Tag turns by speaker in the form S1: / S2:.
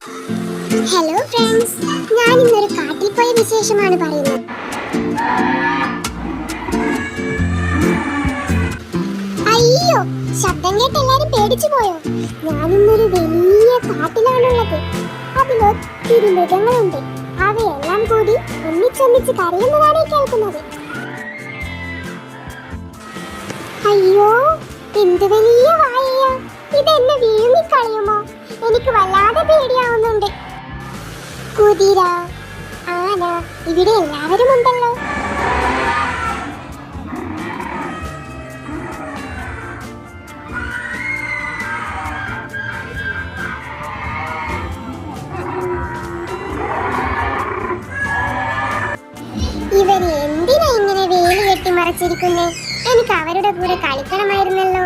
S1: Hello friends, ഞാൻ ഇന്നൊരു കാട്ടിൽ പോയ വിശേഷമാണ് പറയുന്നത്. അയ്യോ, ശബ്ദം കേട്ട് എല്ലാരും പേടിച്ചു പോയോ? ഞാനിന്നൊരു വലിയ കാട്ടിലാണുള്ളത്. അതിലൊത്തിരി മൃഗങ്ങളുണ്ട്. അവയെല്ലാം കൂടി ഒന്നിച്ചൊന്നിച്ച് കരയുന്നതാണ് കേൾക്കുന്നത്. അയ്യോ, എന്ത് വലിയ വായയാ! ഇതെന്നെ വീഴ്ന്നിക്കളയുമോ? എനിക്ക് വല്ലാതെ പേടിയാവുന്നുണ്ട്. കുതിര, ആന, ഇവിടെ എല്ലാവരും ഉണ്ടല്ലോ. ഇവര് എന്തിനാ ഇങ്ങനെ വേലി കെട്ടി മറച്ചിരിക്കുന്നേ? എനിക്ക് അവരുടെ കൂടെ കളിക്കണമായിരുന്നല്ലോ.